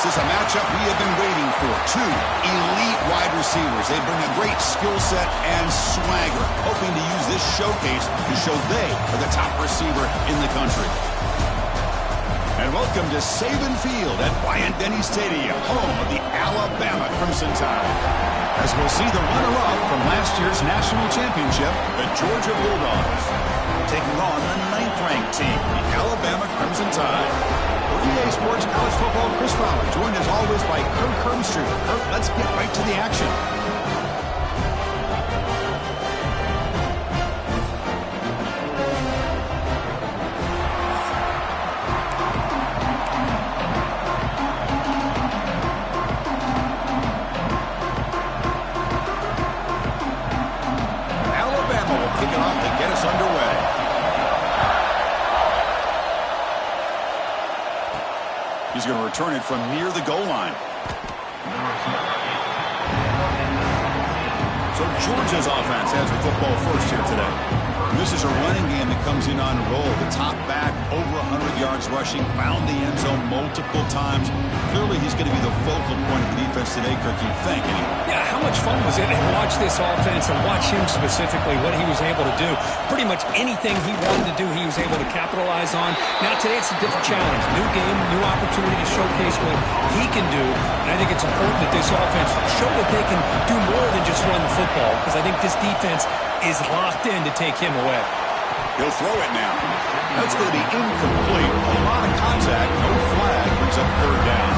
is a matchup we have been waiting for. Two elite wide receivers. They bring a great skill set and swagger, hoping to use this showcase to show they are the top receiver in the country. And welcome to Saban Field at Bryant-Denny Stadium, home of the Alabama Crimson Tide. As we'll see the runner-up from last year's national championship, the Georgia Bulldogs, taking on the 9th-ranked team, the Alabama Crimson Tide. For EA Sports College Football, Chris Fowler, joined as always by Kirk Hermstreet. Kirk, let's get right to the action. He's going to return it from near the goal line. So Georgia's offense has the football first here today. This is a running game that comes in on a roll. The top back, over 100 yards rushing, found the end zone multiple times. Clearly, he's going to be the focal point of the defense today, Kirk, you'd think. Yeah, how much fun was it to watch this offense and watch him specifically, what he was able to do. Pretty much anything he wanted to do, he was able to capitalize on. Now, today it's a different challenge. New game, new opportunity to showcase what he can do. And I think it's important that this offense show that they can do more than just run the football, because I think this defense is locked in to take him away. He'll throw it now. That's going to be incomplete. A lot of contact, no flag, brings up third down.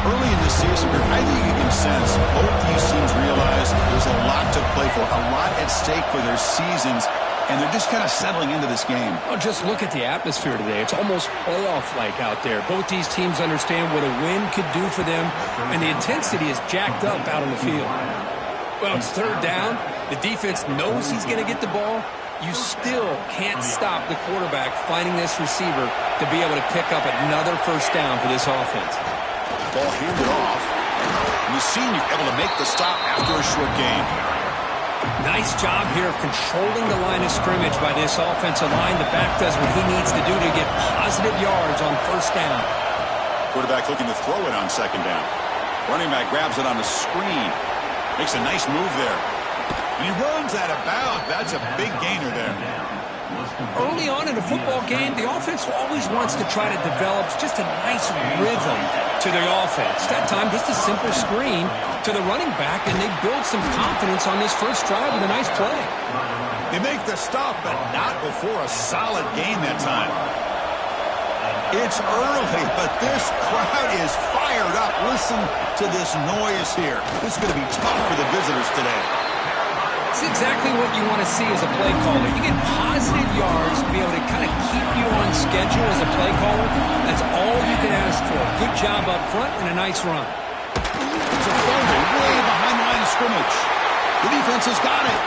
Early in the season, I think you can sense both these teams realize there's a lot to play for, a lot at stake for their seasons, and they're just kind of settling into this game. Oh, just look at the atmosphere today. It's almost playoff-like out there. Both these teams understand what a win could do for them, and the intensity is jacked up out on the field. Well, it's third down. The defense knows he's going to get the ball. You still can't stop the quarterback finding this receiver to be able to pick up another first down for this offense. Ball handed off. And the senior able to make the stop after a short gain. Nice job here of controlling the line of scrimmage by this offensive line. The back does what he needs to do to get positive yards on first down. Quarterback looking to throw it on second down. Running back grabs it on the screen. Makes a nice move there. And he runs that about. That's a big gainer there. Early on in a football game, the offense always wants to try to develop just a nice rhythm to their offense. That time, just a simple screen to the running back, and they build some confidence on this first drive with a nice play. They make the stop, but not before a solid gain that time. It's early, but this crowd is fired up. Listen to this noise here. This is going to be tough for the visitors today. It's exactly what you want to see as a play caller. You get positive yards to be able to kind of keep you on schedule as a play caller. That's all you can ask for. Good job up front and a nice run. It's a fumble way behind the line of scrimmage. The defense has got it.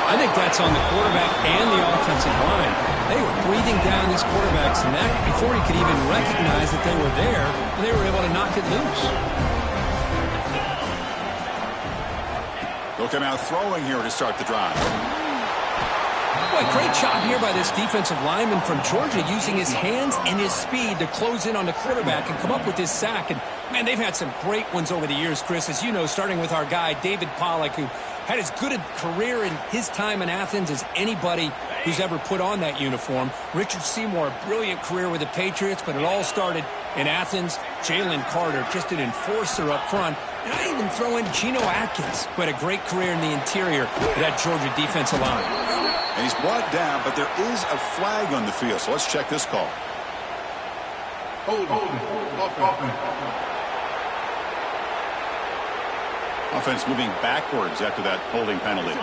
I think that's on the quarterback and the offensive line. They were breathing down this quarterback's neck before he could even recognize that they were there, and they were able to knock it loose. They'll come out throwing here to start the drive. Boy, great job here by this defensive lineman from Georgia, using his hands and his speed to close in on the quarterback and come up with this sack. And, man, they've had some great ones over the years, Chris, as you know, starting with our guy, David Pollock, who had as good a career in his time in Athens as anybody who's ever put on that uniform. Richard Seymour, a brilliant career with the Patriots, but it all started in Athens. Jalen Carter, just an enforcer up front. And I even throw in Geno Atkins, who had a great career in the interior of that Georgia defensive line. And he's brought down, but there is a flag on the field, so let's check this call. Offense moving backwards after that holding penalty.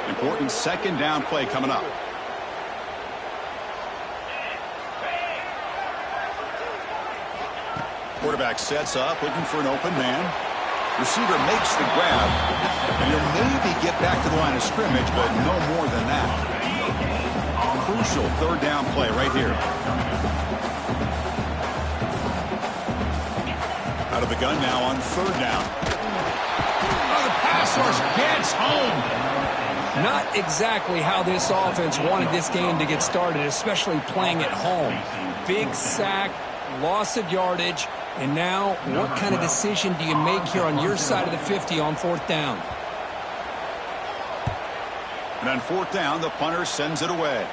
Important second down play coming up. Quarterback sets up, looking for an open man. Receiver makes the grab, and he'll maybe get back to the line of scrimmage, but no more than that. Crucial third down play right here. Out of the gun now on third down. Oh, the pass rush gets home. Not exactly how this offense wanted this game to get started, especially playing at home. Big sack, loss of yardage, And now, what kind of decision do you make here on your side of the 50 on 4th down? And on 4th down, the punter sends it away.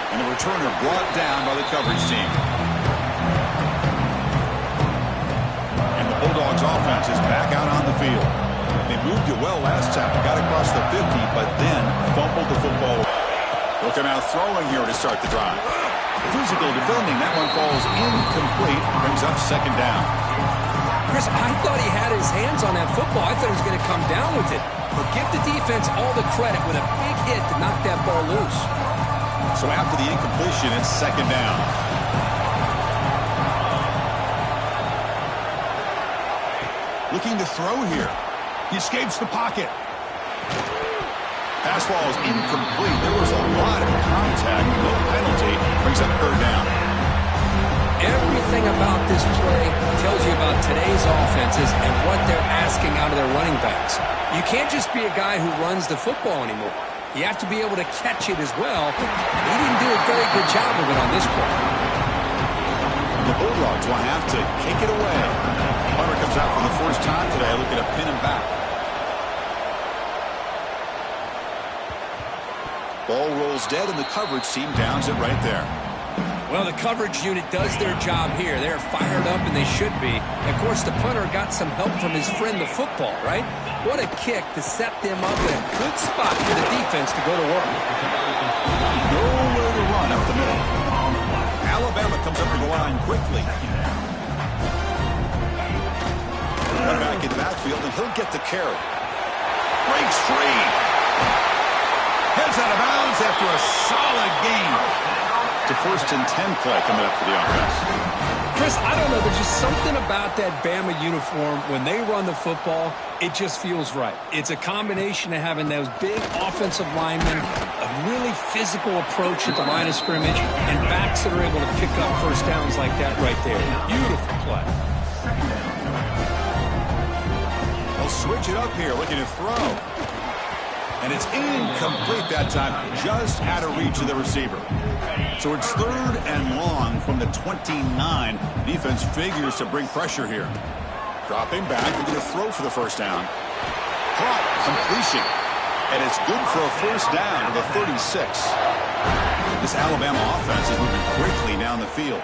And the returner brought down by the coverage team. And the Bulldogs offense is back out on the field. They moved it well last time, got across the 50, but then fumbled the football. They'll come out throwing here to start the drive. Physical defending, that one falls incomplete, brings up 2nd down. Chris, I thought he had his hands on that football. I thought he was going to come down with it. But give the defense all the credit with a big hit to knock that ball loose. So after the incompletion, it's 2nd down. Looking to throw here. He escapes the pocket. Pass ball is incomplete. There was a lot of contact. No penalty. Brings up 3rd down. Everything about this play tells you about today's offenses and what they're asking out of their running backs. You can't just be a guy who runs the football anymore. You have to be able to catch it as well. And he didn't do a very good job of it on this play. The Bulldogs will have to kick it away. Hunter comes out for the first time today, looking to pin him back. Ball rolls dead, and the coverage team downs it right there. Well, the coverage unit does their job here. They're fired up, and they should be. Of course, the punter got some help from his friend, the football, right? What a kick to set them up in a good spot for the defense to go to work. Nowhere to run up the middle. Alabama comes up to the line quickly. Run back in the backfield, and he'll get the carry. Breaks free. Heads out of bounds after a solid gain. To 1st and 10 play coming up for the offense. Chris, I don't know. There's just something about that Bama uniform. When they run the football, it just feels right. It's a combination of having those big offensive linemen, a really physical approach at the line of scrimmage, and backs that are able to pick up 1st downs like that right there. Beautiful play. They'll switch it up here, looking to throw. And it's incomplete that time, just out of reach of the receiver. So it's 3rd and long from the 29. Defense figures to bring pressure here. Dropping back, they're going to throw for the 1st down. Caught, completion. And it's good for a 1st down to the 36. This Alabama offense is moving quickly down the field.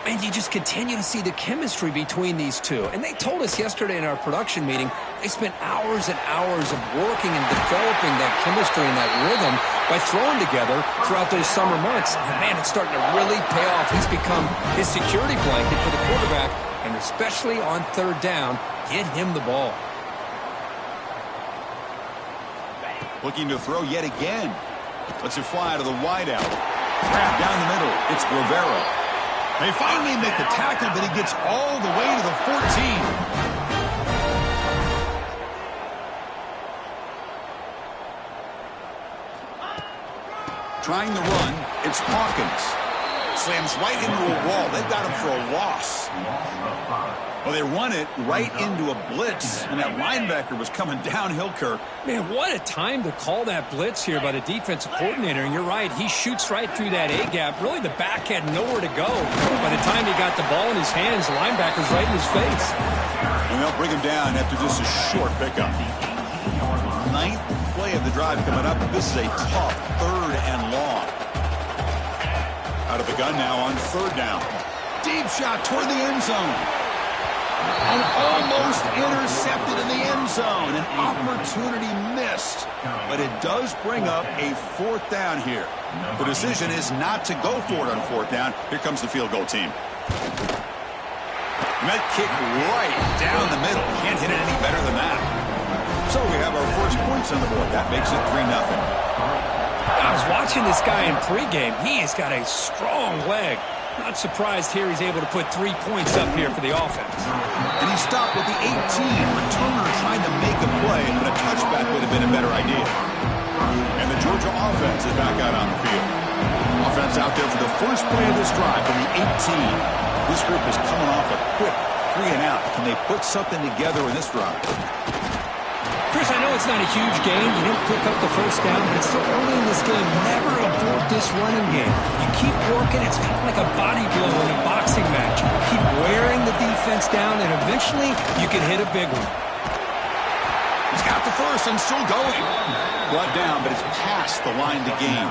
And you just continue to see the chemistry between these two. And they told us yesterday in our production meeting, they spent hours and hours of working and developing that chemistry and that rhythm by throwing together throughout those summer months. And man, it's starting to really pay off. He's become his security blanket for the quarterback, and especially on 3rd down, get him the ball. Looking to throw yet again. Lets it fly to the wideout. Grab down the middle. It's Rivera. They finally make the tackle, but he gets all the way to the 14. Trying to run, it's Hawkins. Slams right into a wall. They've got him for a loss. Well, they run it right into a blitz, and that linebacker was coming downhill, Kirk. Man, what a time to call that blitz here by the defensive coordinator. And you're right, he shoots right through that A-gap. Really, the back had nowhere to go. By the time he got the ball in his hands, the linebacker's right in his face. And they'll bring him down after just a short pickup. 9th play of the drive coming up. This is a tough 3rd and long. Out of the gun now on 3rd down. Deep shot toward the end zone. And almost intercepted in the end zone. An opportunity missed. But it does bring up a 4th down here. The decision is not to go for it on 4th down. Here comes the field goal team. Met kick right down the middle. Can't hit it any better than that. So we have our first points on the board. That makes it 3-0. I was watching this guy in pregame. He has got a strong leg. Not surprised here he's able to put 3 points up here for the offense. And he stopped with the 18. Returner trying to make a play, but a touchback would have been a better idea. And the Georgia offense is back out on the field. Offense out there for the first play of this drive from the 18. This group is coming off a quick 3-and-out. Can they put something together in this drive? Chris, I know it's not a huge game. You didn't pick up the first down, but it's still early in this game. Never abort this running game. You keep working. It's kind of like a body blow in a boxing match. Keep wearing the defense down, and eventually you can hit a big one. He's got the first and still going. Brought down, but it's past the line to gain.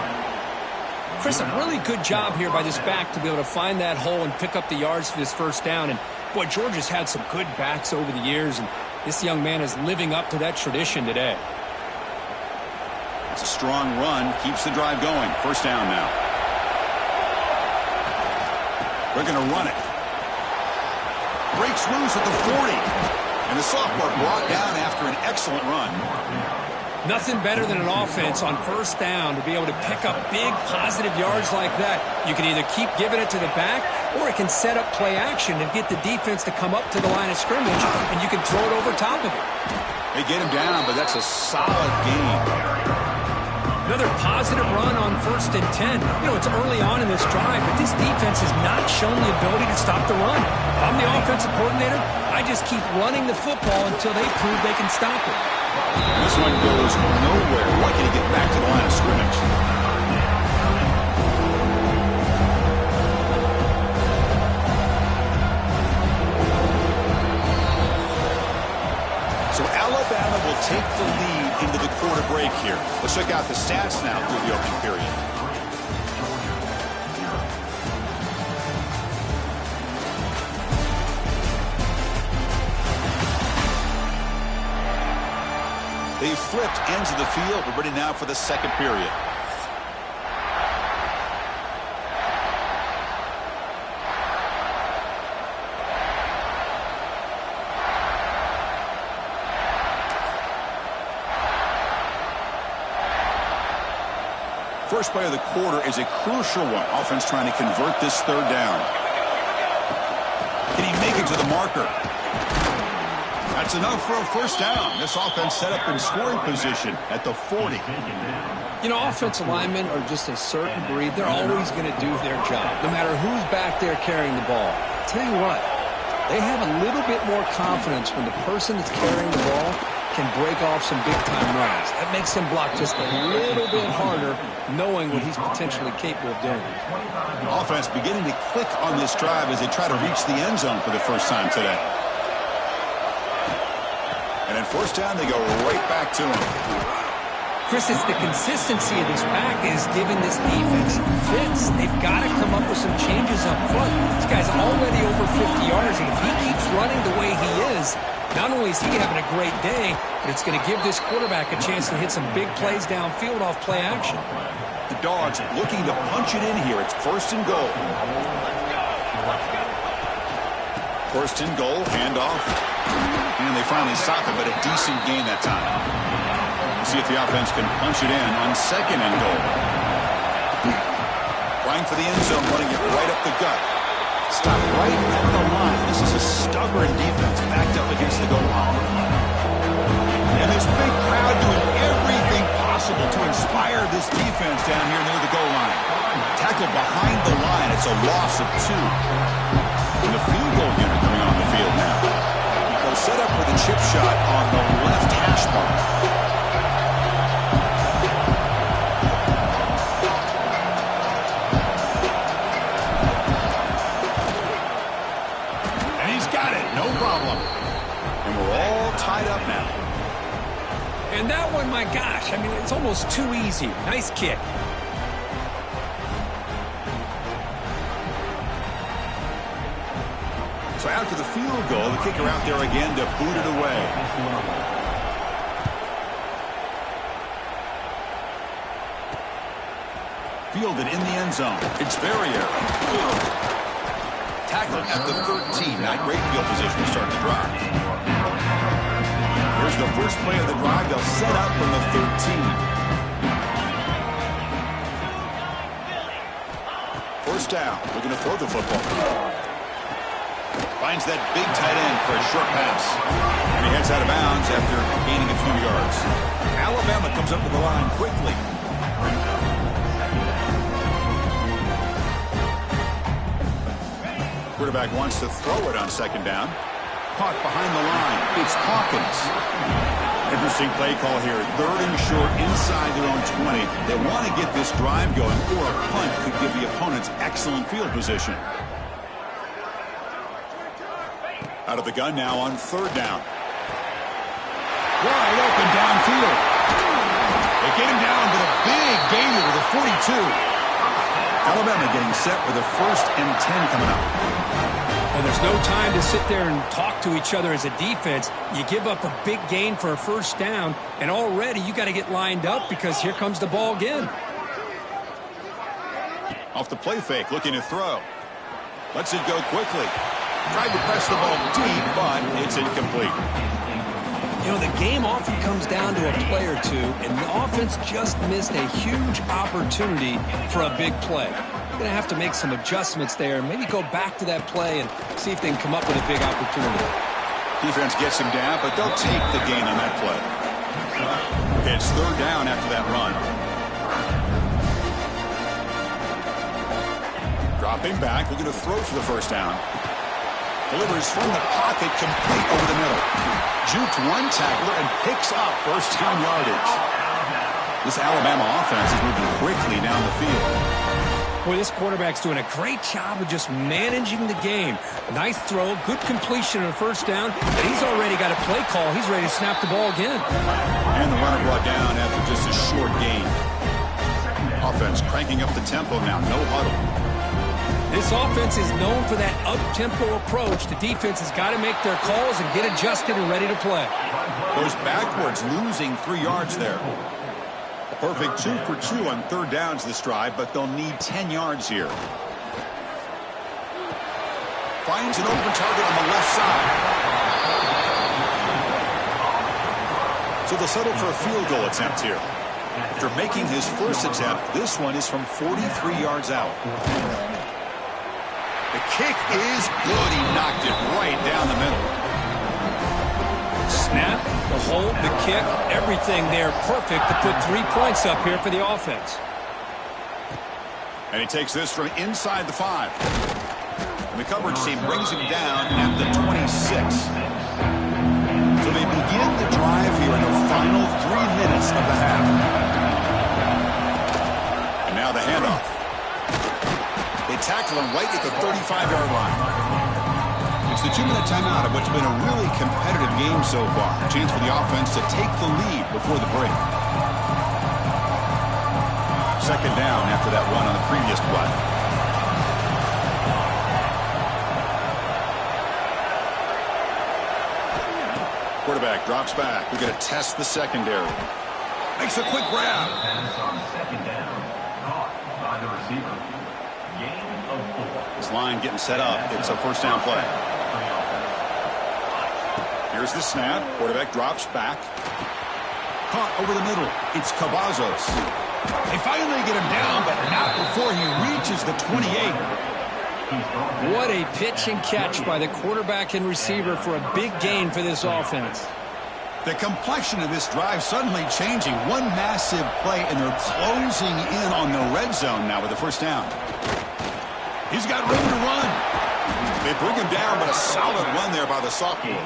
Chris, a really good job here by this back to be able to find that hole and pick up the yards for this first down. And, boy, Georgia's had some good backs over the years, and this young man is living up to that tradition today. It's a strong run. Keeps the drive going. First down now. They're going to run it. Breaks loose at the 40. And the sophomore brought down after an excellent run. Nothing better than an offense on first down to be able to pick up big positive yards like that. You can either keep giving it to the back, or it can set up play action and get the defense to come up to the line of scrimmage, and you can throw it over top of it. They get him down, but that's a solid gain. Another positive run on 1st and 10. You know, it's early on in this drive, but this defense has not shown the ability to stop the run. If I'm the offensive coordinator, I just keep running the football until they prove they can stop it. This one goes nowhere. Lucky to get back to the line of scrimmage. So Alabama will take the lead into the quarter break here. Let's check out the stats now through the opening period. They flipped ends of the field. We're ready now for the second period. First play of the quarter is a crucial one. Offense trying to convert this third down. Can he make it to the marker? That's enough for a first down. This offense set up in scoring position at the 40. You know, offensive linemen are just a certain breed. They're always going to do their job, no matter who's back there carrying the ball. I'll tell you what, they have a little bit more confidence when the person that's carrying the ball can break off some big-time runs. That makes him block just a little bit harder, knowing what he's potentially capable of doing. Offense beginning to click on this drive as they try to reach the end zone for the first time today. And then first down, they go right back to him. Chris, it's the consistency of this pack that is giving this defense fits. They've got to come up with some changes up front. This guy's already over 50 yards, and if he keeps running the way he is, not only is he having a great day, but it's going to give this quarterback a chance to hit some big plays downfield off play action. The Dogs looking to punch it in here. It's first and goal. First and goal, handoff. And they finally stop it, but a decent gain that time. We'll see if the offense can punch it in on second and goal. Running for the end zone, running it right up the gut. Stop right at the line. This is a stubborn defense backed up against the goal line. And this big crowd doing everything possible to inspire this defense down here near the goal line. Tackle behind the line. It's a loss of 2. And the field goal unit coming on the field now. They'll set up for the chip shot on the left hash mark. No problem. And we're all tied up now. And that one, my gosh, I mean, it's almost too easy. Nice kick. So after the field goal, the kicker out there again to boot it away. Fielded in the end zone. It's Barrier. Tackling at the 13. Not great field position to start the drive. Here's the first play of the drive. They'll set up from the 13. First down. We're going to throw the football. Finds that big tight end for a short pass. And he heads out of bounds after gaining a few yards. Alabama comes up to the line quickly. Quarterback wants to throw it on second down. Caught behind the line. It's Hawkins. Interesting play call here. 3rd and short inside their own 20. They want to get this drive going, or a punt could give the opponents excellent field position. Out of the gun now on 3rd down. Wide open downfield. They get him down with a big gainer to the 42. Alabama getting set with a 1st and 10 coming up. And there's no time to sit there and talk to each other as a defense. You give up a big gain for a 1st down, and already you got to get lined up because here comes the ball again. Off the play fake, looking to throw. Lets it go quickly. Tried to press the ball deep, but it's incomplete. You know, the game often comes down to a play or two, and the offense just missed a huge opportunity for a big play. Going to have to make some adjustments there, maybe go back to that play and see if they can come up with a big opportunity. Defense gets him down, but they'll take the gain on that play. Okay, it's 3rd down after that run. Dropping back, looking to throw for the 1st down. Delivers from the pocket, complete over the middle. Juked one tackler and picks up 1st down yardage. This Alabama offense is moving quickly down the field. Boy, this quarterback's doing a great job of just managing the game. Nice throw, good completion on a 1st down, and he's already got a play call. He's ready to snap the ball again. And the runner brought down after just a short gain. Offense cranking up the tempo now, no huddle. This offense is known for that up-tempo approach. The defense has got to make their calls and get adjusted and ready to play. Goes backwards, losing 3 yards there. A perfect 2 for 2 on 3rd downs this drive, but they'll need 10 yards here. Finds an open target on the left side. So they'll settle for a field goal attempt here. After making his 1st attempt, this one is from 43 yards out. The kick is good. He knocked it right down the middle. Snap, the hold, the kick, everything there perfect to put 3 points up here for the offense. And he takes this from inside the 5. And the coverage team brings him down at the 26. So they begin the drive here in the final 3 minutes of the half. And now the handoff. They tackle him right at the 35-yard line. It's the 2-minute timeout of what's been a really competitive game so far. A chance for the offense to take the lead before the break. 2nd down after that run on the previous play. Quarterback drops back. We're going to test the secondary. Makes a quick grab. Pass on 2nd down. Caught by the receiver. This line getting set up. It's a 1st down play. Here's the snap. Quarterback drops back. Caught over the middle. It's Cavazos. They finally get him down, but not before he reaches the 28. What a pitch and catch by the quarterback and receiver for a big gain for this offense. The complexion of this drive suddenly changing. One massive play, and they're closing in on the red zone now with the 1st down. He's got room to run. They bring him down, but a solid run there by the sophomore.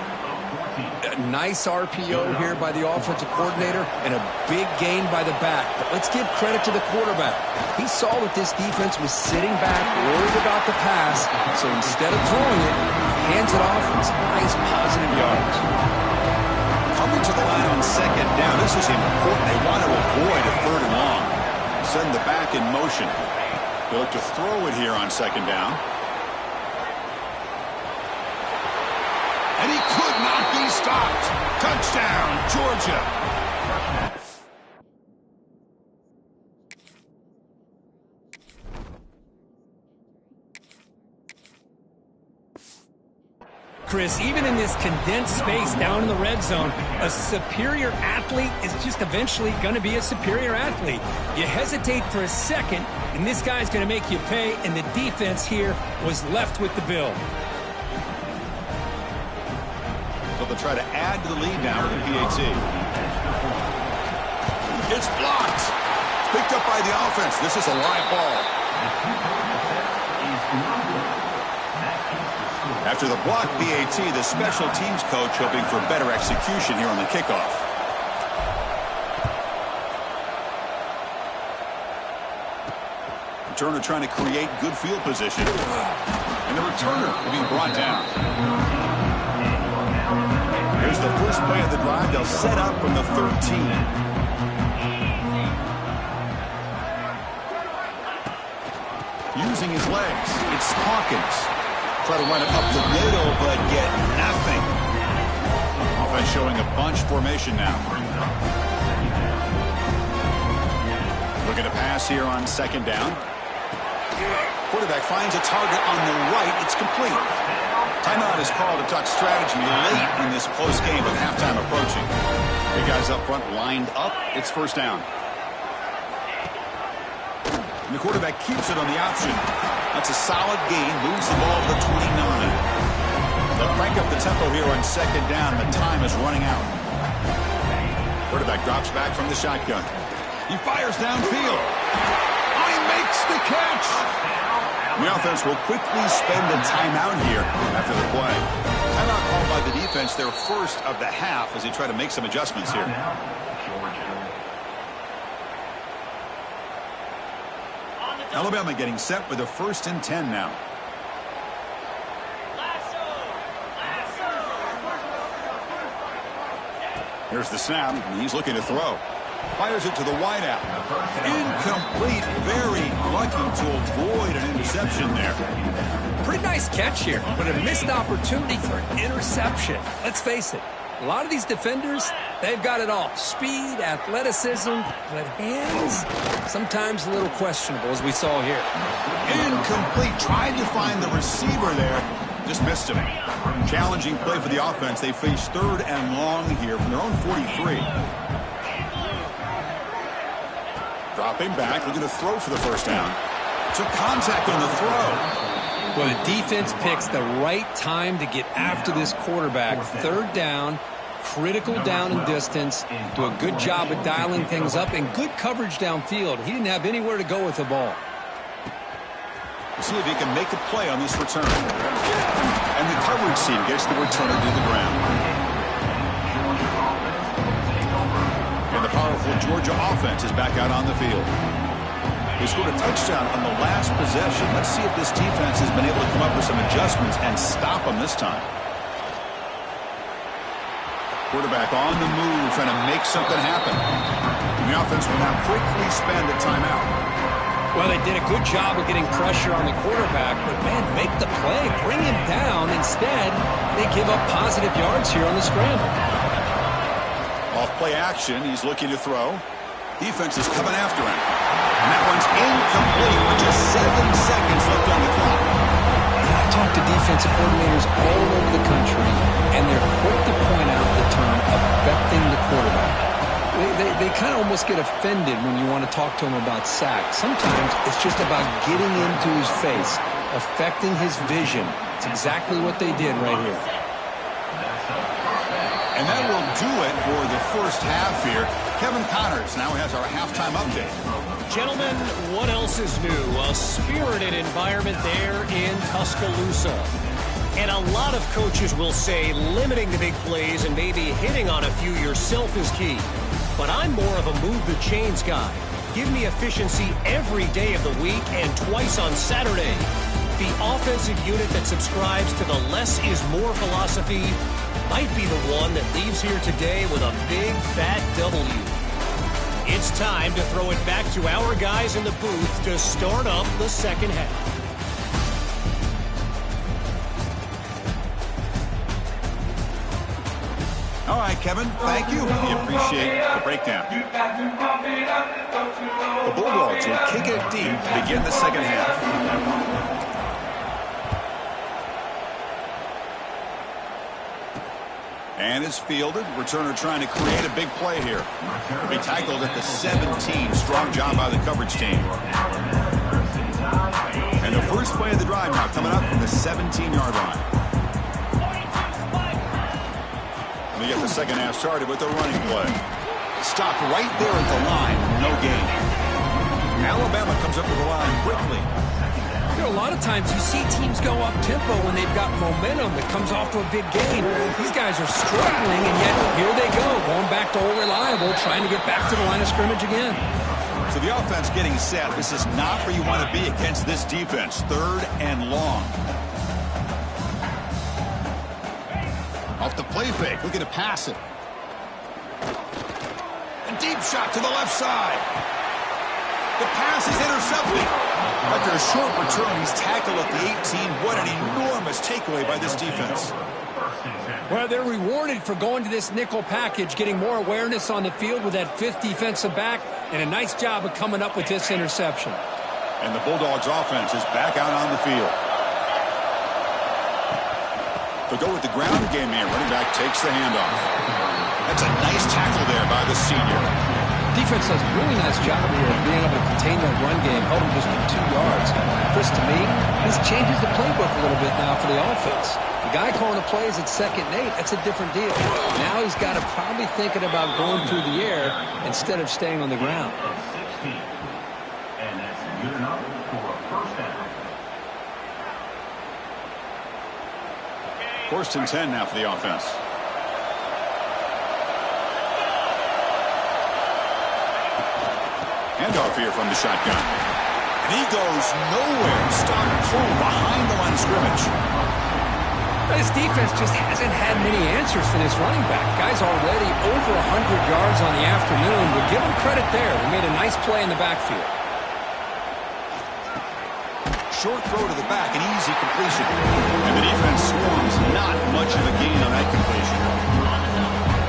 A nice RPO here by the offensive coordinator and a big gain by the back. But let's give credit to the quarterback. He saw that this defense was sitting back, worried about the pass, so instead of throwing it, he hands it off and some nice positive yards. Coming to the line on 2nd down. This is important. They want to avoid a 3rd and long. Send the back in motion. They look to throw it here on 2nd down. And he could not be stopped. Touchdown, Georgia. Chris, even in this condensed space down in the red zone, a superior athlete is just eventually going to be a superior athlete. You hesitate for a second, and this guy's going to make you pay, and the defense here was left with the bill. So they'll try to add to the lead now with the PAT. It's blocked. Picked up by the offense. This is a live ball. After the block PAT, the special teams coach hoping for better execution here on the kickoff. Returner trying to create good field position. And the returner will be brought down. Here's the first play of the drive. They'll set up from the 13. Using his legs, it's Hawkins. Try to run it up the middle, but get nothing. Offense showing a bunch formation now. Looking to pass here on second down. Quarterback finds a target on the right. It's complete. Timeout is called to talk strategy late in this close game with halftime approaching. The guys up front lined up. It's first down. And the quarterback keeps it on the option. That's a solid gain. Moves the ball to the 29. They'll crank up the tempo here on second down. The time is running out. Quarterback drops back from the shotgun. He fires downfield. Oh, he makes the catch. The offense will quickly spend a timeout here after the play. Timeout called by the defense, their first of the half, as they try to make some adjustments here. Alabama getting set with a 1st and 10 now. Here's the snap, and he's looking to throw. Fires it to the wideout. Incomplete. Very lucky to avoid an interception there. Pretty nice catch here, but a missed opportunity for an interception. Let's face it, a lot of these defenders, they've got it all. Speed, athleticism, but hands, sometimes a little questionable, as we saw here. Incomplete. Tried to find the receiver there. Just missed him. Challenging play for the offense. They face 3rd and long here from their own 43. Dropping back, looking to throw for the first down. Took contact on the throw. Well, the defense picks the right time to get after this quarterback. 3rd down, critical down and distance. Do a good job of dialing things up and good coverage downfield. He didn't have anywhere to go with the ball. We'll see if he can make a play on this return. And the coverage team gets the returner to the ground. And the powerful Georgia offense is back out on the field. They scored a touchdown on the last possession. Let's see if this defense has been able to come up with some adjustments and stop them this time. Quarterback on the move, trying to make something happen. And the offense will now quickly spend a timeout. Well, they did a good job of getting pressure on the quarterback, but, man, make the play, bring him down. Instead, they give up positive yards here on the scramble. Off play action, he's looking to throw. Defense is coming after him. And that one's incomplete with just 7 seconds left on the clock. I talk to defensive coordinators all over the country, and they're quick to point out the term affecting the quarterback. They kind of almost get offended when you want to talk to them about sacks. Sometimes it's just about getting into his face, affecting his vision. It's exactly what they did right here. And that will do it for the first half here. Kevin Connors now has our halftime update. Gentlemen, what else is new? A spirited environment there in Tuscaloosa. And a lot of coaches will say limiting the big plays and maybe hitting on a few yourself is key. But I'm more of a move the chains guy. Give me efficiency every day of the week and twice on Saturday. The offensive unit that subscribes to the less is more philosophy might be the one that leaves here today with a big fat W. It's time to throw it back to our guys in the booth to start up the second half. All right, Kevin, thank you. We appreciate the breakdown. The Bulldogs will kick it deep to begin the second half. And is fielded. Returner trying to create a big play here. He'll be tackled at the 17. Strong job by the coverage team. And the first play of the drive now coming up from the 17-yard line. We get the second half started with a running play. Stopped right there at the line. No gain. Alabama comes up to the line quickly. You know, a lot of times you see teams go up-tempo when they've got momentum that comes off to a big gain. These guys are struggling, and yet here they go, going back to old reliable, trying to get back to the line of scrimmage again. So the offense getting set. This is not where you want to be against this defense. 3rd and long. Off the play fake. Looking to pass it. A deep shot to the left side. The pass is intercepted. After a short return, he's tackled at the 18. What an enormous takeaway by this defense. Well, they're rewarded for going to this nickel package, getting more awareness on the field with that 5th defensive back, and a nice job of coming up with this interception. And the Bulldogs offense is back out on the field. They'll go with the ground game here. Running back takes the handoff. That's a nice tackle there by the senior. Defense does a really nice job here of being able to contain that run game, held him just to 2 yards. Chris, to me, this changes the playbook a little bit now for the offense. The guy calling the plays at 2nd and 8, that's a different deal. Now he's got to probably thinking about going through the air instead of staying on the ground. 16. And that's good enough for a first down. 1st and 10 now for the offense. Handoff here from the shotgun. And he goes nowhere. Stopped full behind the line of scrimmage. This defense just hasn't had many answers for this running back. Guy's already over 100 yards on the afternoon. But give him credit there. He made a nice play in the backfield. Short throw to the back, an easy completion. And the defense swarms. Not much of a gain on that completion.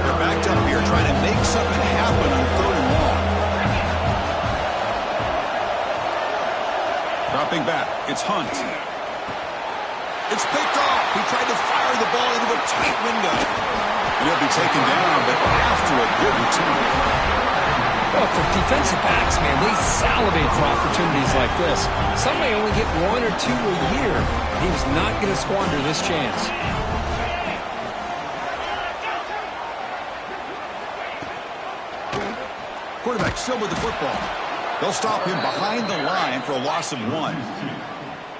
They're backed up here trying to make something happen on 3rd and long. Dropping back, it's Hunt. It's picked off. He tried to fire the ball into a tight window. He'll be taken down, but after a good return. Well, for defensive backs, man, they salivate for opportunities like this. Some may only get 1 or 2 a year. He was not going to squander this chance. Quarterback still with the football. They'll stop him behind the line for a loss of 1.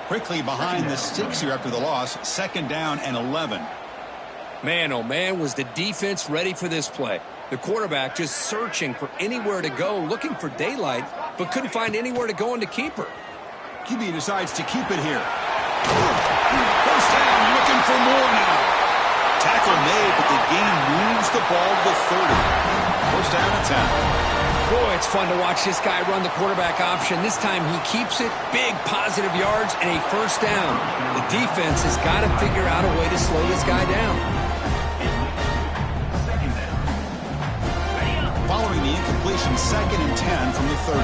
Quickly behind the sticks here after the loss. 2nd down and 11. Man, oh man, was the defense ready for this play. The quarterback just searching for anywhere to go, looking for daylight, but couldn't find anywhere to go into keeper. QB decides to keep it here. 1st down, looking for more now. Tackle made, but the gain moves the ball to the 30. 1st down and 10. Boy, it's fun to watch this guy run the quarterback option. This time he keeps it, big positive yards, and a 1st down. The defense has got to figure out a way to slow this guy down. Following the incompletion, 2nd and 10 from the 30.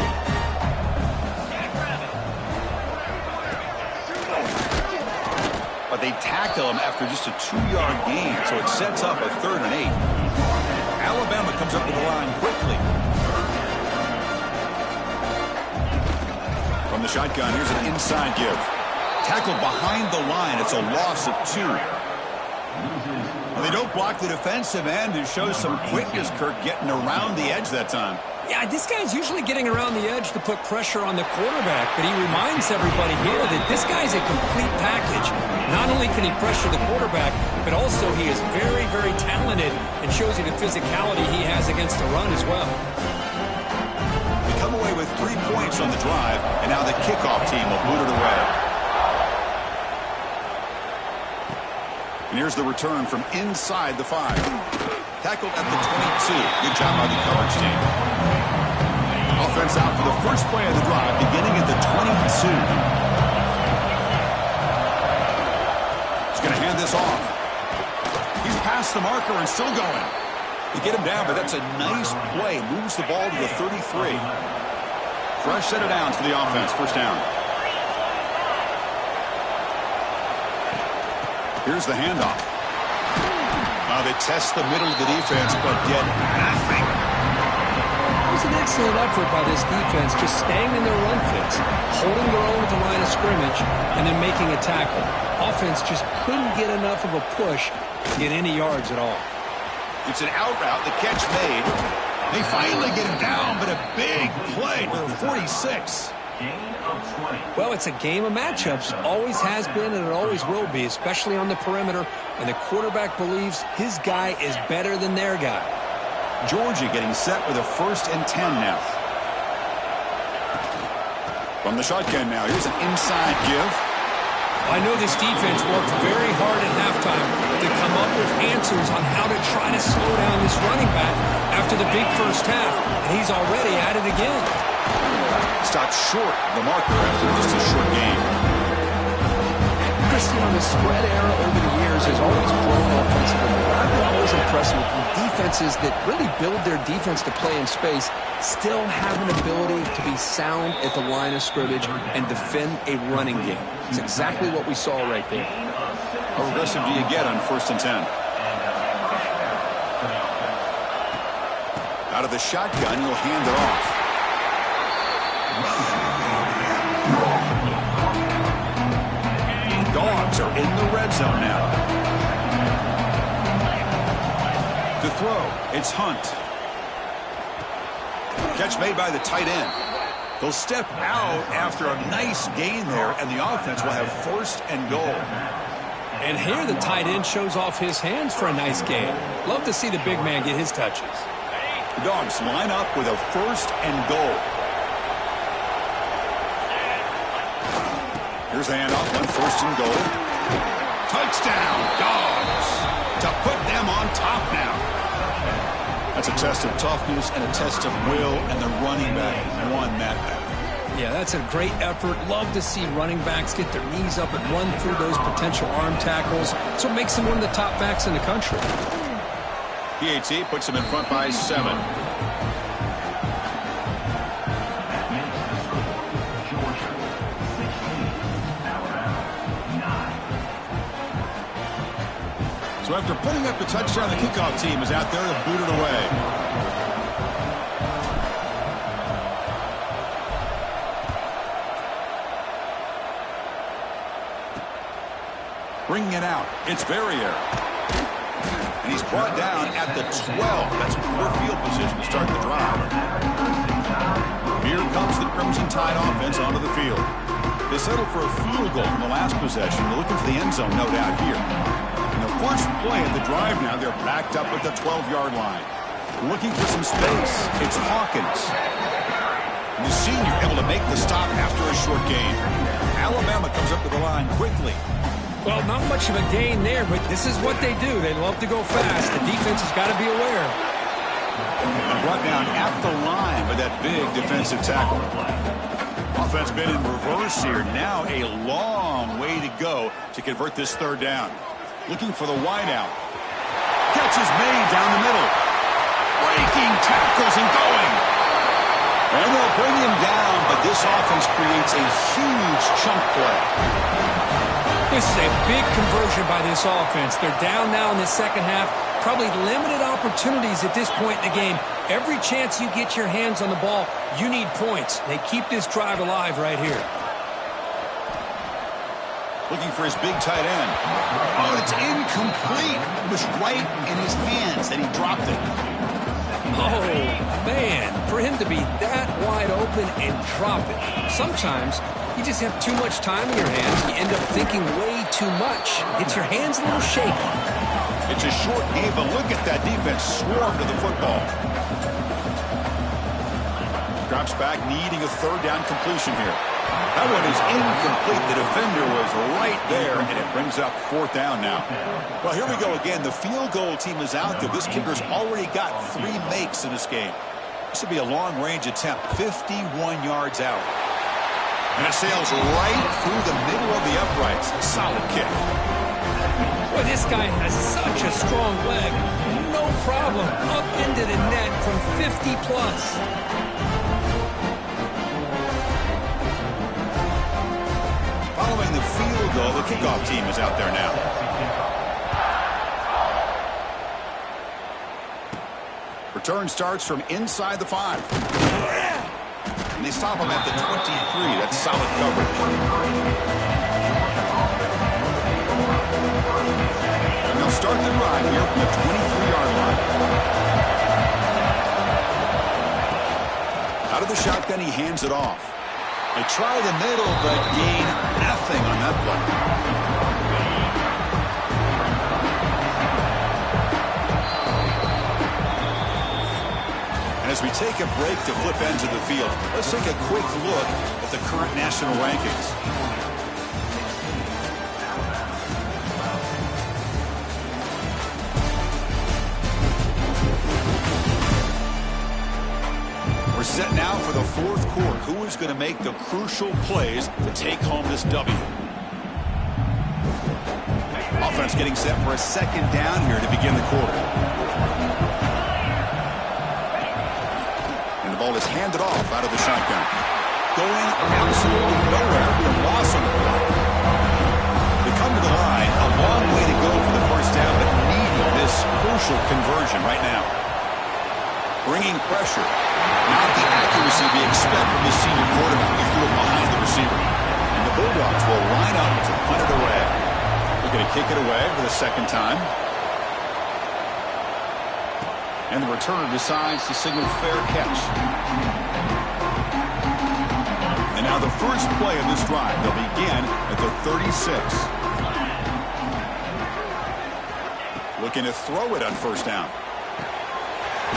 But they tackle him after just a 2-yard gain, so it sets up a 3rd and 8. Alabama comes up to the line quickly. From the shotgun, here's an inside give. Tackled behind the line. It's a loss of 2. Well, they don't block the defensive end. It shows some quickness, Kirk, getting around the edge that time. Yeah, this guy's usually getting around the edge to put pressure on the quarterback, but he reminds everybody here that this guy's a complete package. Not only can he pressure the quarterback, but also he is very, very talented and shows you the physicality he has against the run as well. They come away with 3 points on the drive, and now the kickoff team will boot it away. And here's the return from inside the 5. Tackled at the 22. Good job by the coverage team. Offense out for the first play of the drive, beginning at the 22. He's going to hand this off. He's past the marker and still going. They get him down, but that's a nice play. Moves the ball to the 33. Fresh set of downs for the offense. 1st down. Here's the handoff. They test the middle of the defense, but get nothing. It was an excellent effort by this defense, just staying in their run fits, holding their own at the line of scrimmage, and then making a tackle. Offense just couldn't get enough of a push to get any yards at all. It's an out route, the catch made. They finally get him down, but a big play to the 46. Well, it's a game of matchups. Always has been, and it always will be, especially on the perimeter. And the quarterback believes his guy is better than their guy. Georgia getting set with a 1st and 10 now. From the shotgun now, here's an inside give. I know this defense worked very hard at halftime to come up with answers on how to try to slow down this running back after the big first half, and he's already at it again. Stopped short the marker after just a short game. Christian, the spread era over the years has always grown offensively. I've been always impressed with defenses that really build their defense to play in space, still have an ability to be sound at the line of scrimmage and defend a running game. It's exactly what we saw right there. How aggressive do you get on 1st and 10? Out of the shotgun, he'll hand it off. Dogs are in the red zone now. To throw, it's Hunt. Catch made by the tight end. They'll step out after a nice gain there, and the offense will have 1st and goal. And here the tight end shows off his hands for a nice gain. Love to see the big man get his touches. The Dogs line up with a 1st and goal. Here's the handoff on 1st and goal. Touchdown, Dogs, to put them on top now. That's a test of toughness and a test of will, and the running back won that battle. Yeah, that's a great effort. Love to see running backs get their knees up and run through those potential arm tackles. So it makes them one of the top backs in the country. PAT puts them in front by 7. So after putting up the touchdown, the kickoff team is out there to boot it away. Bringing it out, it's Barrier. And he's brought down at the 12. That's poor field position to start the drive. Here comes the Crimson Tide offense onto the field. They settled for a field goal in the last possession. They're looking for the end zone, no doubt, here. First play of the drive now, they're backed up at the 12-yard line. Looking for some space, it's Hawkins. The senior able to make the stop after a short gain. Alabama comes up to the line quickly. Well, not much of a gain there, but this is what they do. They love to go fast. The defense has got to be aware. And brought down at the line with that big defensive tackle. Offense been in reverse here. Now a long way to go to convert this 3rd down. Looking for the wideout. Catch is made down the middle. Breaking tackles and going. And they'll bring him down, but this offense creates a huge chunk play. This is a big conversion by this offense. They're down now in the second half. Probably limited opportunities at this point in the game. Every chance you get your hands on the ball, you need points. They keep this drive alive right here. Looking for his big tight end. Oh, it's incomplete. It was right in his hands, and he dropped it. Oh, man. For him to be that wide open and drop it. Sometimes you just have too much time in your hands. You end up thinking way too much. Gets your hands a little shaky. It's a short game, but look at that defense swarm to the football. Drops back, needing a 3rd down completion here. That one is incomplete. The defender was right there, and it brings up 4th down now. Well, here we go again. The field goal team is out there. This kicker's already got 3 makes in this game. This would be a long-range attempt, 51 yards out. And it sails right through the middle of the uprights. Solid kick. Boy, this guy has such a strong leg. No problem. Up into the net from 50-plus. Following the field goal, the kickoff team is out there now. Return starts from inside the 5. And they stop him at the 23. That's solid coverage. And they'll start the drive here from the 23-yard line. Out of the shotgun, he hands it off. They try the middle, but gain nothing on that play. And as we take a break to flip ends of the field, let's take a quick look at the current national rankings. We're set now for the fourth quarter. Who is going to make the crucial plays to take home this W? Offense getting set for a second down here to begin the quarter. And the ball is handed off out of the shotgun. Going absolutely nowhere. A loss on the play. They come to the line. A long way to go for the first down, but needing this crucial conversion right now. Bringing pressure. Not the accuracy we expect from the senior quarterback. He threw it behind the receiver. And the Bulldogs will line up to punt it away. They're going to kick it away for the second time. And the returner decides to signal fair catch. And now the first play of this drive. They'll begin at the 36. Looking to throw it on first down.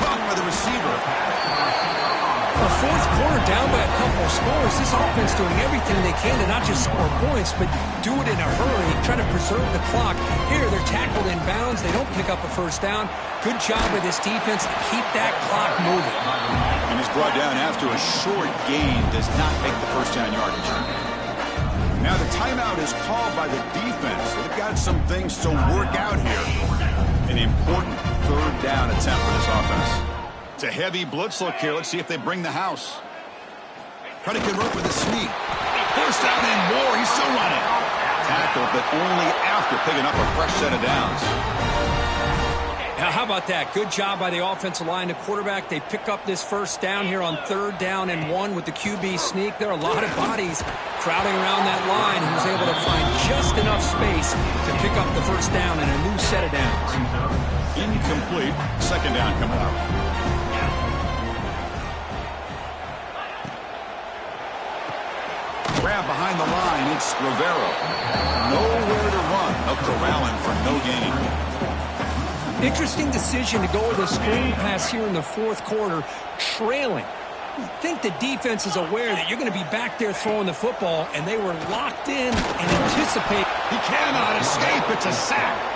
Caught by the receiver. A fourth quarter down by a couple of scores. This offense doing everything they can to not just score points, but do it in a hurry, try to preserve the clock. Here, they're tackled in bounds. They don't pick up a first down. Good job by this defense to keep that clock moving. And he's brought down after a short gain. Does not make the first down yardage. Now the timeout is called by the defense. They've got some things to work out here. An important third down attempt for this offense. It's a heavy blitz look here. Let's see if they bring the house. Trying to convert with a sneak. First down and more. He's still running. Tackled, but only after picking up a fresh set of downs. Now, how about that? Good job by the offensive line. The quarterback, they pick up this first down here on third down and 1 with the QB sneak. There are a lot of bodies crowding around that line. He was able to find just enough space to pick up the first down and a new set of downs. Incomplete. Second down coming up. Grab behind the line. It's Rivera. Nowhere to run. Up corralling for no gain. Interesting decision to go with a screen pass here in the fourth quarter, trailing. I think the defense is aware that you're going to be back there throwing the football, and they were locked in and anticipate. He cannot escape. It's a sack.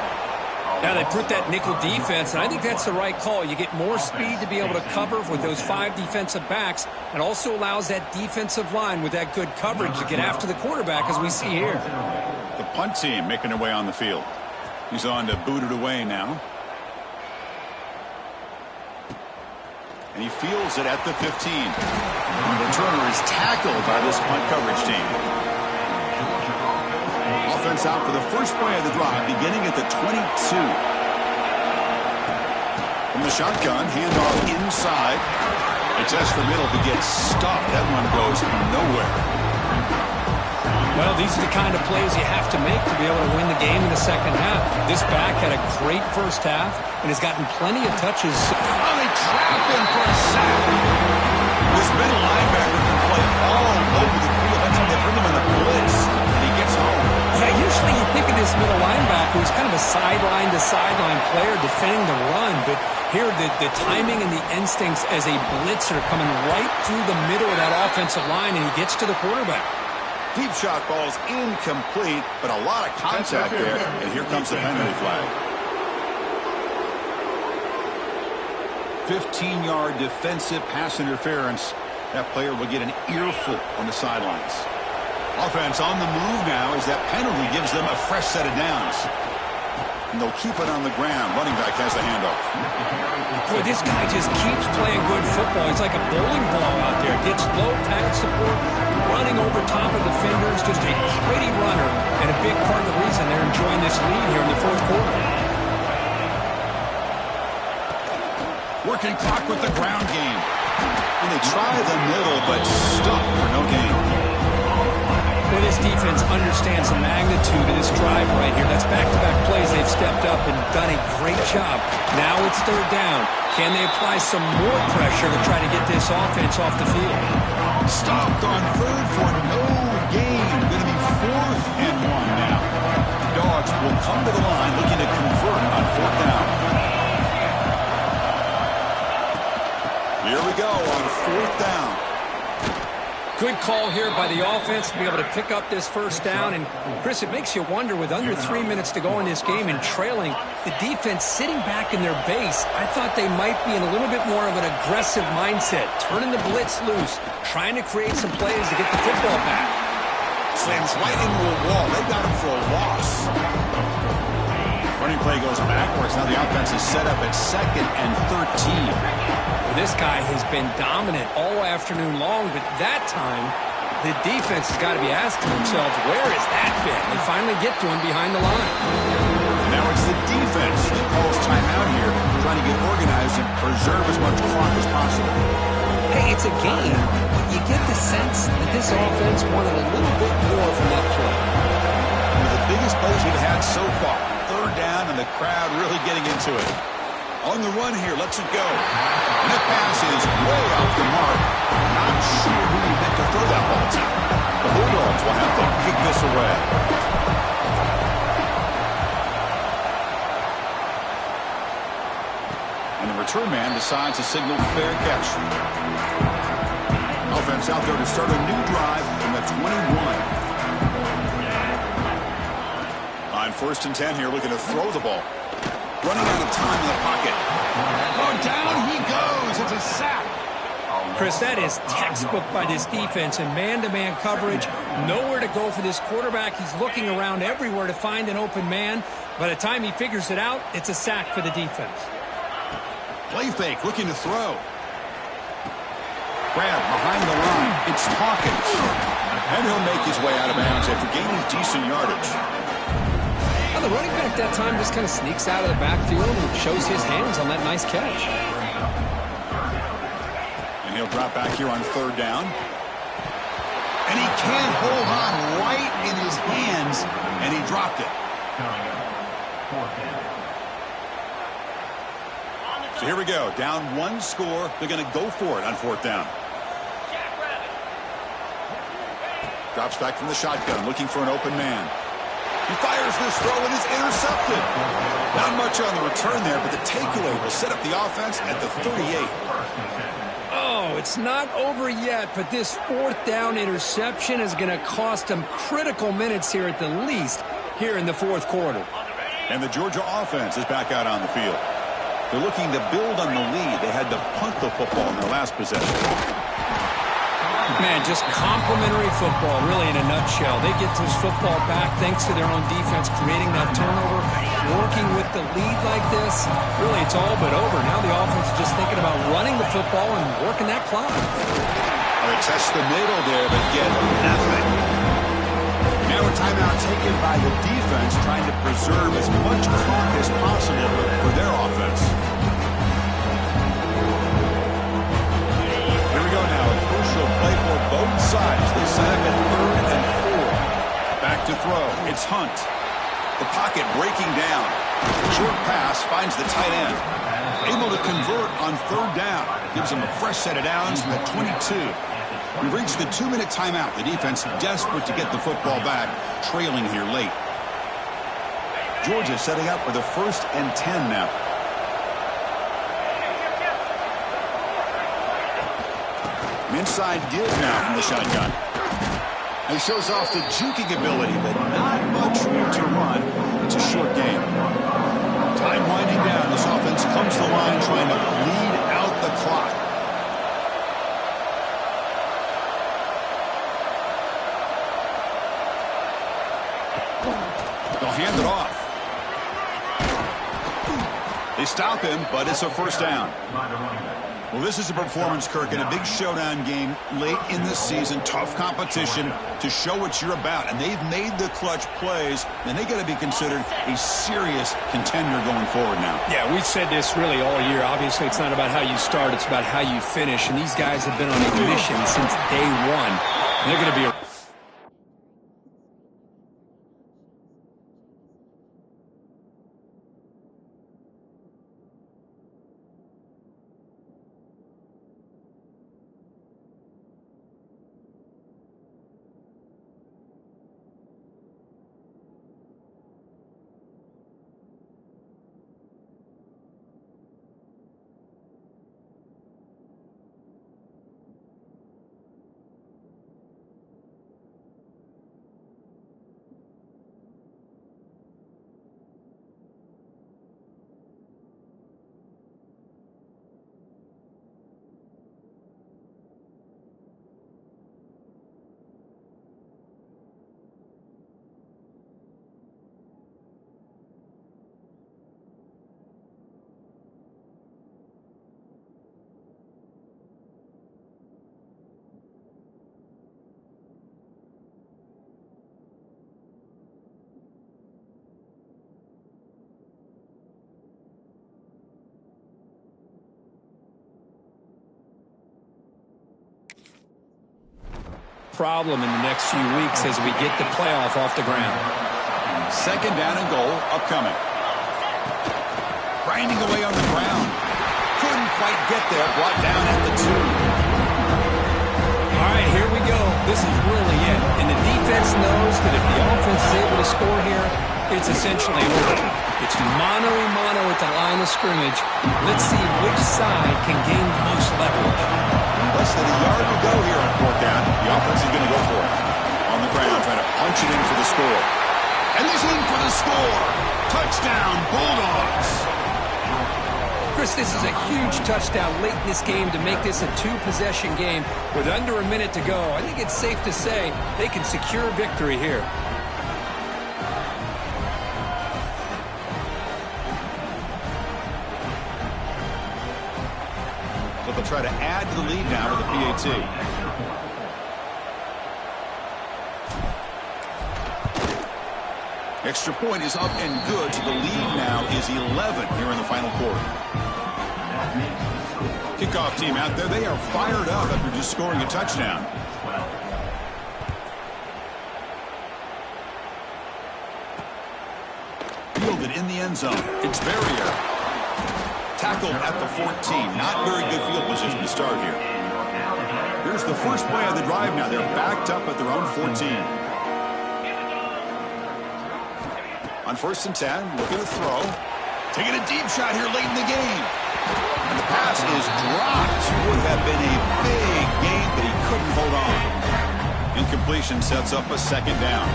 Now they put that nickel defense, and I think that's the right call. You get more speed to be able to cover with those 5 defensive backs. It also allows that defensive line with that good coverage to get after the quarterback, as we see here. The punt team making their way on the field. He's on to boot it away now. And he fields it at the 15. And the returner is tackled by this punt coverage team. Offense out for the first play of the drive, beginning at the 22. From the shotgun, handoff inside. They test the middle to get stuffed. That one goes nowhere. Well, these are the kind of plays you have to make to be able to win the game in the second half. This back had a great first half and has gotten plenty of touches. Oh, they trap him for a sack. This middle linebacker can play all over the field. That's how they bring him in the blitz, and he gets home. Yeah, usually you think of this middle linebacker who's kind of a sideline-to-sideline player defending the run, but here the timing and the instincts as a blitzer coming right through the middle of that offensive line, and he gets to the quarterback. Deep shot ball's incomplete, but a lot of contact there, and here comes the penalty flag. 15-yard defensive pass interference. That player will get an earful on the sidelines. Offense on the move now as that penalty gives them a fresh set of downs. And they'll keep it on the ground. Running back has the handoff. Boy, this guy just keeps playing good football. He's like a bowling ball out there. Gets low pad support, running over top of defenders. Just a pretty runner, and a big part of the reason they're enjoying this lead here in the fourth quarter. Working clock with the ground game. And they try the middle, but stuck for no gain. Well, this defense understands the magnitude of this drive right here. That's back-to-back plays. They've stepped up and done a great job. Now it's third down. Can they apply some more pressure to try to get this offense off the field? Stopped on third for no gain. Going to be 4th and 1 now. Dogs will come to the line looking to convert on 4th down. Here we call here by the offense to be able to pick up this first down. And, Chris, it makes you wonder, with under 3 minutes to go in this game and trailing, the defense sitting back in their base, I thought they might be in a little bit more of an aggressive mindset, turning the blitz loose, trying to create some plays to get the football back. Slams right into a wall. They got him for a loss. Running play goes backwards. Now the offense is set up at 2nd and 13. Well, this guy has been dominant all afternoon long, but that time, the defense has got to be asking themselves, where has that been? They finally get to him behind the line. Now it's the defense that calls timeout here, trying to get organized and preserve as much clock as possible. Hey, it's a game, but you get the sense that this offense wanted a little bit more from that play. One of the biggest plays we've had so far. 3rd down, and the crowd really getting into it. On the run here, lets it go. And the pass is way off the mark. Not sure who he meant to throw that ball to. The Bulldogs will have to kick this away. And the return man decides to signal fair catch. Offense out there to start a new drive from the 21. On 1st and 10 here, looking to throw the ball. Running out of time in the pocket. Oh, down he goes. It's a sack. Chris, that is textbook by this defense in man-to-man coverage. Nowhere to go for this quarterback. He's looking around everywhere to find an open man. By the time he figures it out, it's a sack for the defense. Play fake, looking to throw. Grab behind the line. It's Hawkins. And he'll make his way out of bounds after gaining decent yardage. The running back that time just kind of sneaks out of the backfield and shows his hands on that nice catch. And he'll drop back here on 3rd down. And he can't hold on right in his hands, and he dropped it. So here we go. Down 1 score. They're going to go for it on 4th down. Drops back from the shotgun, looking for an open man. He fires this throw and is intercepted. Not much on the return there, but the takeaway will set up the offense at the 38. Oh, it's not over yet, but this 4th down interception is going to cost them critical minutes here at the least here in the 4th quarter. And the Georgia offense is back out on the field. They're looking to build on the lead. They had to punt the football in their last possession. Man, just complimentary football, really, in a nutshell. They get this football back thanks to their own defense creating that turnover. Working with the lead like this, really, it's all but over. Now the offense is just thinking about running the football and working that clock. They test the middle there, but get nothing. Now a timeout taken by the defense, trying to preserve as much clock as possible for their offense. Play for both sides. They set up at 3rd and 4. Back to throw. It's Hunt. The pocket breaking down. Short pass finds the tight end. Able to convert on 3rd down. Gives him a fresh set of downs from the 22. We've reached the 2-minute timeout. The defense desperate to get the football back, trailing here late. Georgia setting up for the 1st and 10 now. Inside give now from the shotgun. He shows off the juking ability, but not much room to run. It's a short game. Time winding down. This offense comes to the line trying to bleed out the clock. They'll hand it off. They stop him, but it's a 1st down. Well, this is a performance, Kirk, in a big showdown game late in the season. Tough competition to show what you're about. And they've made the clutch plays, and they got to be considered a serious contender going forward now. Yeah, we've said this really all year. Obviously, it's not about how you start. It's about how you finish. And these guys have been on a mission since day one. And they're going to be problem in the next few weeks as we get the playoff off the ground. Second down and goal upcoming. Grinding away on the ground. Couldn't quite get there. Brought down at the 2. All right, here we go. This is really it. And the defense knows that if the offense is able to score here, it's essentially over. It's mano-a-mano at the line of scrimmage. Let's see which side can gain the most leverage. Less than a yard to go here on 4th down. The offense is going to go for it. On the ground, trying to punch it in for the score. And he's in for the score. Touchdown, Bulldogs. Chris, this is a huge touchdown late in this game to make this a 2-possession game with under a minute to go. I think it's safe to say they can secure victory here. So they'll try to add to the lead now with a PAT. Extra point is up and good, so the lead now is 11 here in the final quarter. Kickoff team out there, they are fired up after just scoring a touchdown. Fielded in the end zone. It's Barrier. Tackled at the 14. Not very good field position to start here. Here's the first play of the drive now. They're backed up at their own 14. On 1st and 10, looking to throw. Taking a deep shot here late in the game. And the pass is dropped. Would have been a big game, but he couldn't hold on. Incompletion sets up a 2nd down.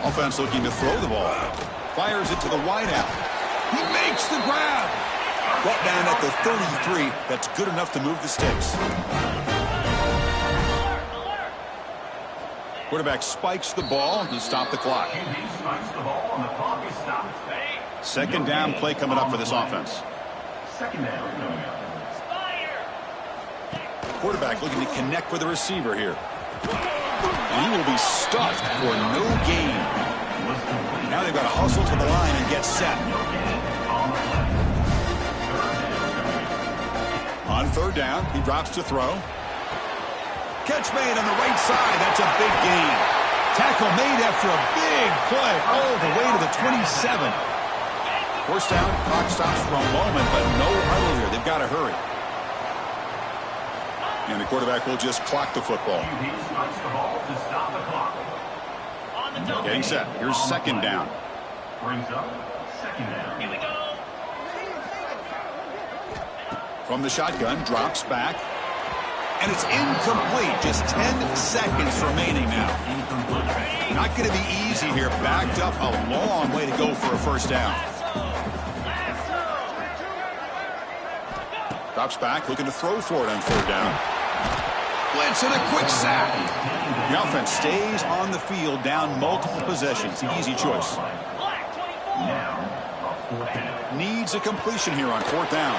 Offense looking to throw the ball. Fires it to the wideout. He makes the grab. Brought down at the 33. That's good enough to move the sticks. Quarterback spikes the ball to stop the clock. 2nd down play coming up for this offense. 2nd down coming up. Quarterback looking to connect with the receiver here. And he will be stuffed for no gain. Now they've got to hustle to the line and get set. On 3rd down, he drops to throw. Catch made on the right side. That's a big gain. Tackle made after a big play all the way to the 27. 1st down, clock stops for a moment, but no huddle here. They've got to hurry. And the quarterback will just clock the football. Getting set. Here's 2nd down. Brings up 2nd down. Here we go. From the shotgun, drops back. And it's incomplete. Just 10 seconds remaining now. Not going to be easy here. Backed up a long way to go for a 1st down. Drops back, looking to throw for it on 3rd down. Blitz and a quick sack. The offense stays on the field, down multiple possessions. Easy choice. Needs a completion here on 4th down.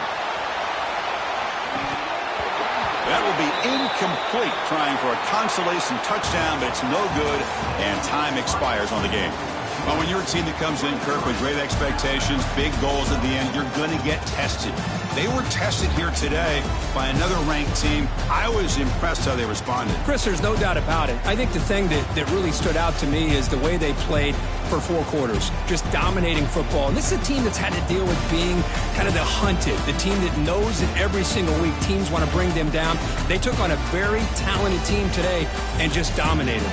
That will be incomplete, trying for a consolation touchdown, but it's no good, and time expires on the game. Well, when you're a team that comes in, Kirk, with great expectations, big goals at the end, you're going to get tested. They were tested here today by another ranked team. I was impressed how they responded. Chris, there's no doubt about it. I think the thing that really stood out to me is the way they played for 4 quarters, just dominating football. And this is a team that's had to deal with being kind of the hunted, the team that knows that every single week teams want to bring them down. They took on a very talented team today and just dominated.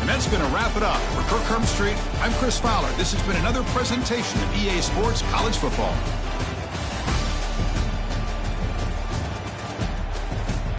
And that's going to wrap it up. For Kirk Street, I'm Chris Fowler. This has been another presentation of EA Sports College Football.